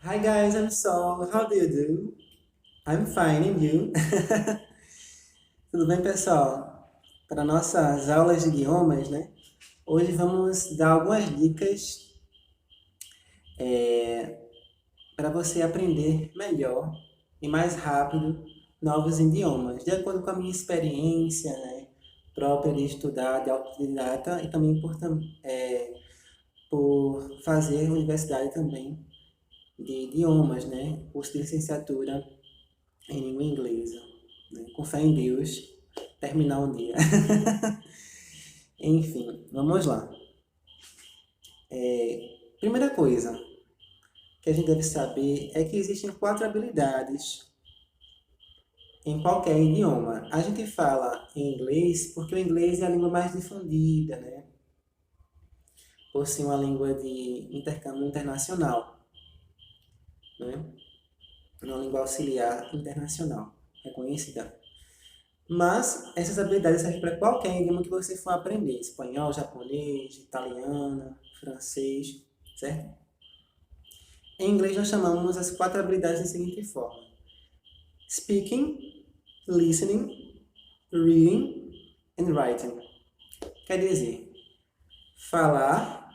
Hi guys, I'm Sol. How do you do? I'm fine, and you? Tudo bem, pessoal? Para nossas aulas de idiomas, né? Hoje vamos dar algumas dicas para você aprender melhor e mais rápido novos idiomas, de acordo com a minha experiência, né? Própria de estudar de autodidata e também por fazer universidade também de idiomas, né? Curso de licenciatura em língua inglesa, né? Com fé em Deus, terminar um dia. Enfim, vamos lá. Primeira coisa que a gente deve saber é que existem quatro habilidades em qualquer idioma. A gente fala em inglês porque o inglês é a língua mais difundida, né? Por ser uma língua de intercâmbio internacional, né? Uma língua auxiliar internacional, reconhecida. Mas essas habilidades servem para qualquer idioma que você for aprender: espanhol, japonês, italiano, francês, certo? Em inglês nós chamamos as quatro habilidades da seguinte forma: speaking, listening, reading and writing. Quer dizer, falar,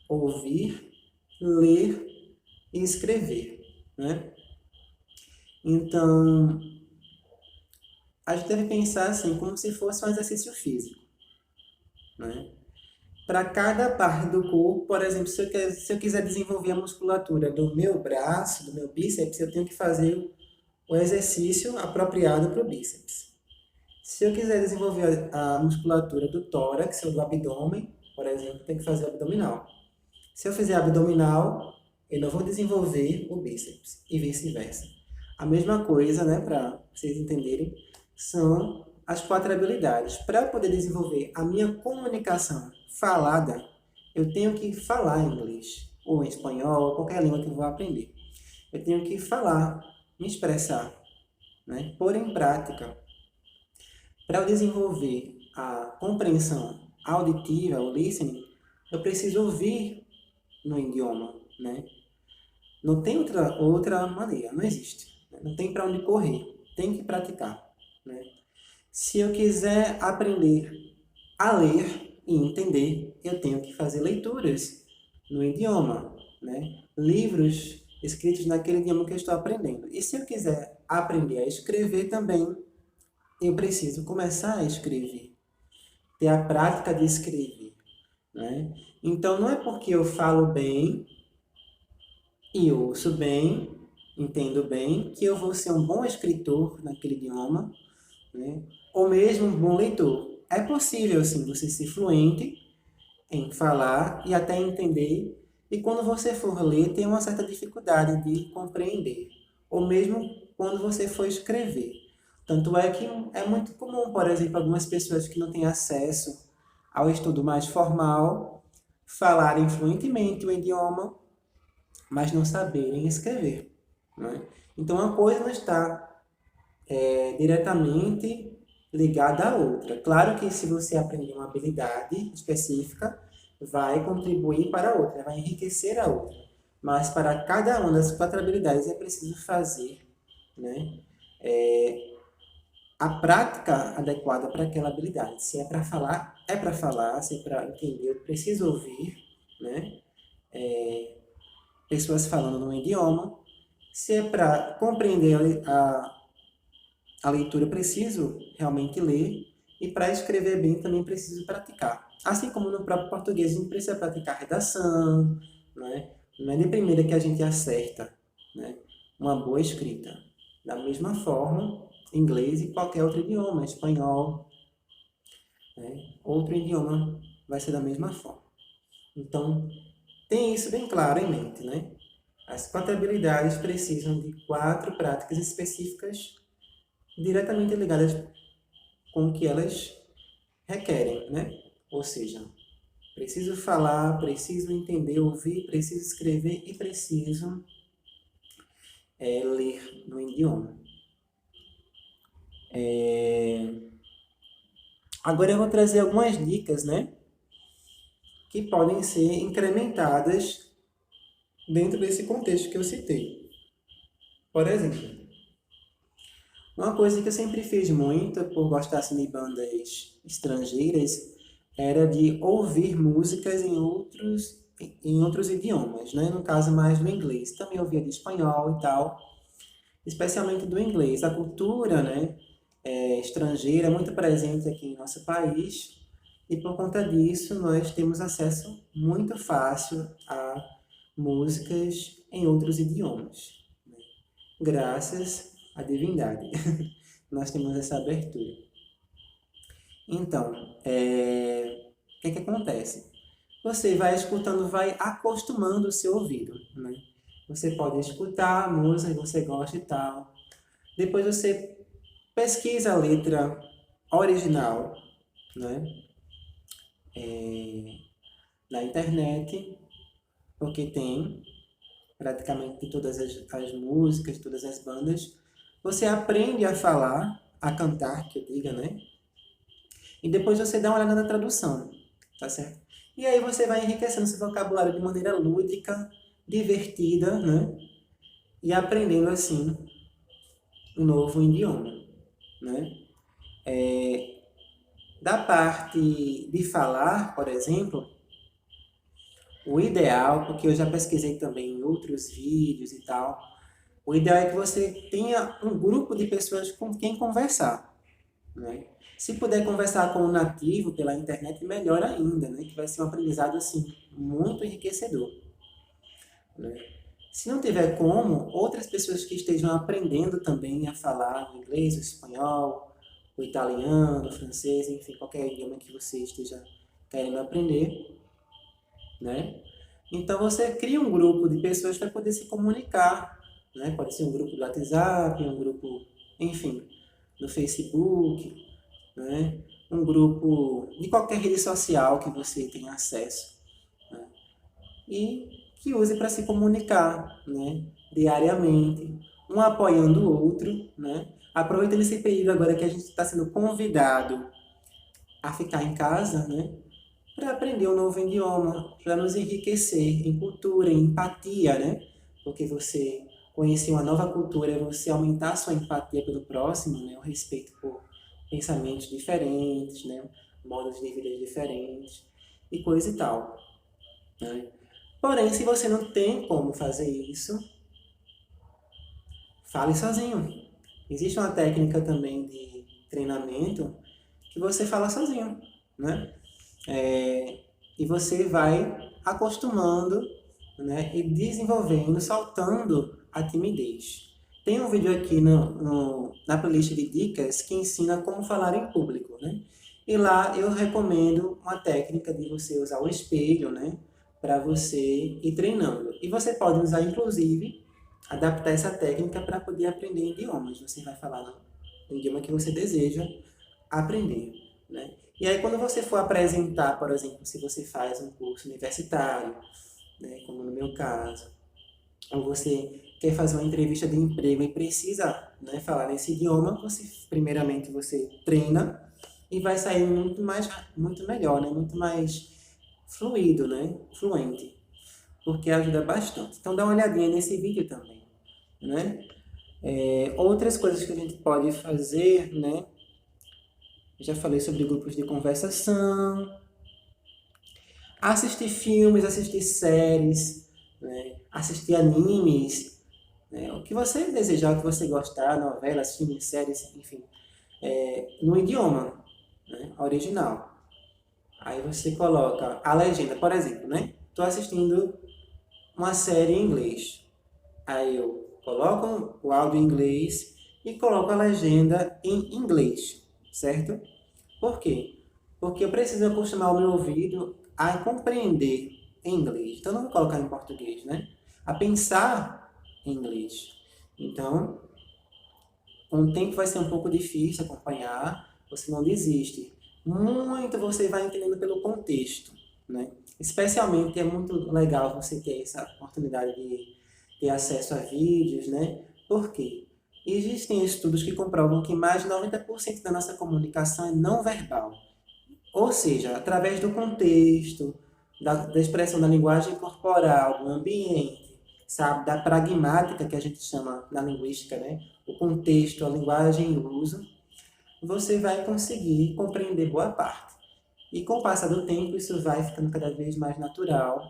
ouvir, ler e escrever, né? Então, a gente deve pensar assim, como se fosse um exercício físico, né? Para cada parte do corpo, por exemplo, se eu quiser desenvolver a musculatura do meu braço, do meu bíceps, eu tenho que fazer o exercício apropriado para o bíceps. Se eu quiser desenvolver a musculatura do tórax ou do abdômen, por exemplo, tem que fazer o abdominal. Se eu fizer abdominal, eu não vou desenvolver o bíceps e vice-versa. A mesma coisa, né, para vocês entenderem, são as quatro habilidades. Para poder desenvolver a minha comunicação falada, eu tenho que falar inglês, ou em espanhol, ou qualquer língua que eu vou aprender. Eu tenho que falar, me expressar, né, pôr em prática. Para eu desenvolver a compreensão auditiva, o listening, eu preciso ouvir no idioma, né? Não tem outra maneira, não existe. Né? Não tem para onde correr, tem que praticar, né? Se eu quiser aprender a ler e entender, eu tenho que fazer leituras no idioma, né? Livros escritos naquele idioma que eu estou aprendendo. E se eu quiser aprender a escrever também, eu preciso começar a escrever, ter a prática de escrever, né? Então, não é porque eu falo bem e ouço bem, entendo bem, que eu vou ser um bom escritor naquele idioma, né? Ou mesmo um bom leitor. É possível, sim, você ser fluente em falar e até entender, e quando você for ler, tem uma certa dificuldade de compreender, ou mesmo quando você for escrever. Tanto é que é muito comum, por exemplo, algumas pessoas que não têm acesso ao estudo mais formal falarem fluentemente o idioma, mas não saberem escrever, né? Então, uma coisa não está diretamente ligada à outra. Claro que se você aprender uma habilidade específica, vai contribuir para a outra, vai enriquecer a outra. Mas para cada uma das quatro habilidades é preciso fazer, né, a prática adequada para aquela habilidade. Se é para falar, é para falar. Se é para entender, eu preciso ouvir, né, pessoas falando num idioma. Se é para compreender a leitura, preciso realmente ler, e para escrever bem também preciso praticar. Assim como no próprio português a gente precisa praticar redação, né? Não é de primeira que a gente acerta, né, uma boa escrita. Da mesma forma, inglês e qualquer outro idioma, espanhol, né? Outro idioma vai ser da mesma forma. Então, tem isso bem claro em mente, né? As quatro habilidades precisam de quatro práticas específicas diretamente ligadas com o que elas requerem, né? Ou seja, preciso falar, preciso entender, ouvir, preciso escrever e preciso ler no idioma. Agora eu vou trazer algumas dicas, né? Que podem ser incrementadas dentro desse contexto que eu citei. Por exemplo, uma coisa que eu sempre fiz muito, por gostar assim, de bandas estrangeiras, era de ouvir músicas em outros idiomas, né? No caso, mais do inglês. Também ouvia de espanhol e tal, especialmente do inglês. A cultura, né, estrangeira é muito presente aqui em nosso país e, por conta disso, nós temos acesso muito fácil a músicas em outros idiomas, né? Graças à divindade. Nós temos essa abertura. Então, o que que acontece? Você vai escutando, vai acostumando o seu ouvido, né? Você pode escutar a música que você gosta e tal. Depois você pesquisa a letra original, né? Na internet, porque tem praticamente todas as músicas, todas as bandas. Você aprende a falar, a cantar, que eu diga, né? E depois você dá uma olhada na tradução, tá certo? E aí você vai enriquecendo seu vocabulário de maneira lúdica, divertida, né? E aprendendo assim um novo idioma, né? Da parte de falar, por exemplo, o ideal, porque eu já pesquisei também em outros vídeos e tal, o ideal é que você tenha um grupo de pessoas com quem conversar, né? Se puder conversar com um nativo pela internet, melhor ainda, né? Que vai ser um aprendizado assim muito enriquecedor, né? Se não tiver como, outras pessoas que estejam aprendendo também a falar o inglês, o espanhol, o italiano, o francês, enfim, qualquer idioma que você esteja querendo aprender, né? Então você cria um grupo de pessoas para poder se comunicar, né? Pode ser um grupo do WhatsApp, um grupo, enfim, do Facebook, né? Um grupo de qualquer rede social que você tenha acesso, né? E que use para se comunicar, né? Diariamente, um apoiando o outro, né? Aproveitando esse período agora que a gente está sendo convidado a ficar em casa, né? Para aprender um novo idioma, para nos enriquecer em cultura, em empatia, né? Porque você conhecer uma nova cultura é você aumentar a sua empatia pelo próximo, né? O respeito por pensamentos diferentes, né? Modos de vida diferentes e coisa e tal, né? Porém, se você não tem como fazer isso, fale sozinho. Existe uma técnica também de treinamento que você fala sozinho, né? E você vai acostumando, né, e desenvolvendo, saltando a timidez. Tem um vídeo aqui na playlist de dicas que ensina como falar em público, né? E lá eu recomendo uma técnica de você usar o espelho, né, para você ir treinando. E você pode usar, inclusive, adaptar essa técnica para poder aprender idiomas. Você vai falar no idioma que você deseja aprender, né? E aí, quando você for apresentar, por exemplo, se você faz um curso universitário, né, como no meu caso, ou você quer fazer uma entrevista de emprego e precisa, né, falar nesse idioma, primeiramente você treina e vai sair muito melhor, né, muito mais fluido, né, fluente, porque ajuda bastante. Então, dá uma olhadinha nesse vídeo também, né? Outras coisas que a gente pode fazer, né? Já falei sobre grupos de conversação, assistir filmes, assistir séries, né? Assistir animes, né? O que você desejar, o que você gostar, novelas, filmes, séries, enfim, no idioma, né, original. Aí você coloca a legenda, por exemplo, né? Estou assistindo uma série em inglês. Aí eu coloco o áudio em inglês e coloco a legenda em inglês, certo? Por quê? Porque eu preciso acostumar o meu ouvido a compreender em inglês. Então, eu não vou colocar em português, né? A pensar em inglês. Então, com o tempo vai ser um pouco difícil acompanhar, você não desiste. Muito você vai entendendo pelo contexto, né? Especialmente é muito legal você ter essa oportunidade de ter acesso a vídeos, né? Por quê? Existem estudos que comprovam que mais de 90% da nossa comunicação é não verbal. Ou seja, através do contexto, da expressão da linguagem corporal, do ambiente. sabe da pragmática, que a gente chama na linguística, né? O contexto, a linguagem e o uso, você vai conseguir compreender boa parte. E com o passar do tempo, isso vai ficando cada vez mais natural,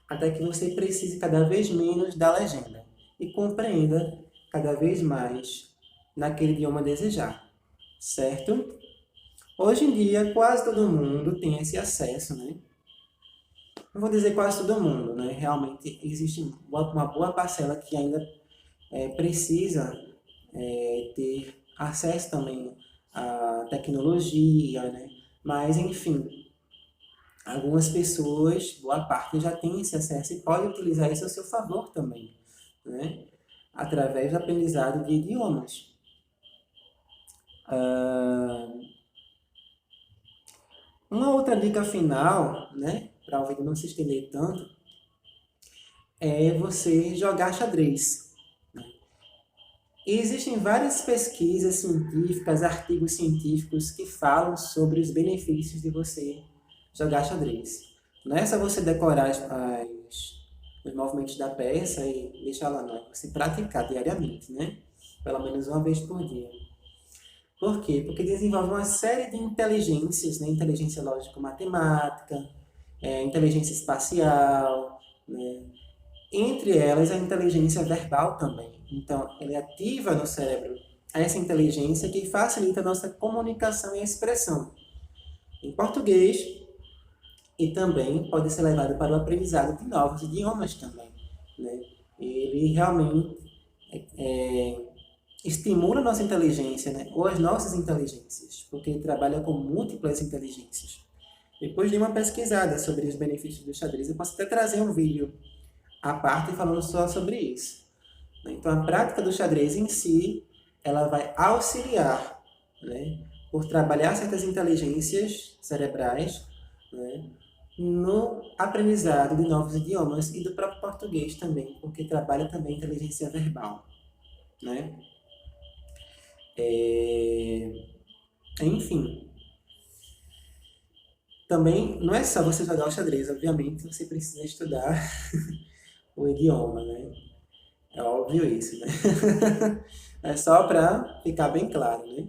até que você precise cada vez menos da legenda e compreenda cada vez mais naquele idioma desejar, certo? Hoje em dia, quase todo mundo tem esse acesso, né? Não vou dizer quase todo mundo, né? Realmente existe uma boa parcela que ainda precisa ter acesso também à tecnologia, né? Mas, enfim, algumas pessoas, boa parte já tem esse acesso e pode utilizar isso a seu favor também, né? Através do aprendizado de idiomas. Uma outra dica final, né, para o vídeo não se estender tanto, é você jogar xadrez. E existem várias pesquisas científicas, artigos científicos que falam sobre os benefícios de você jogar xadrez. Não é só você decorar os movimentos da peça e deixar lá, não. É você praticar diariamente, né? Pelo menos uma vez por dia. Por quê? Porque desenvolve uma série de inteligências, né? Inteligência lógico-matemática, inteligência espacial, né? Entre elas a inteligência verbal também. Então, ele ativa no cérebro essa inteligência que facilita a nossa comunicação e expressão em português e também pode ser levado para o aprendizado de novos idiomas também, né? Ele realmente estimula a nossa inteligência, né? Ou as nossas inteligências, porque ele trabalha com múltiplas inteligências. Depois de uma pesquisada sobre os benefícios do xadrez, eu posso até trazer um vídeo à parte falando só sobre isso. Então, a prática do xadrez em si, ela vai auxiliar, né, por trabalhar certas inteligências cerebrais, né, no aprendizado de novos idiomas e do próprio português também, porque trabalha também a inteligência verbal, né? Enfim, também não é só você jogar o xadrez, obviamente você precisa estudar o idioma, né? É óbvio isso, né? É só para ficar bem claro, né?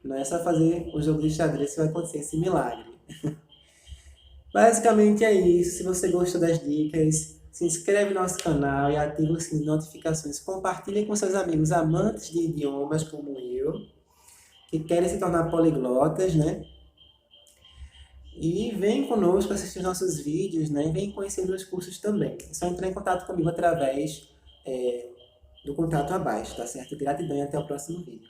Não é só fazer o jogo de xadrez que vai acontecer esse milagre. Basicamente é isso. Se você gostou das dicas, se inscreve no nosso canal e ativa o sininho de notificações. Compartilhe com seus amigos amantes de idiomas como eu, que querem se tornar poliglotas, né? E vem conosco assistir nossos vídeos, né? E vem conhecer meus cursos também. É só entrar em contato comigo através do contato abaixo, tá certo? Gratidão e até o próximo vídeo.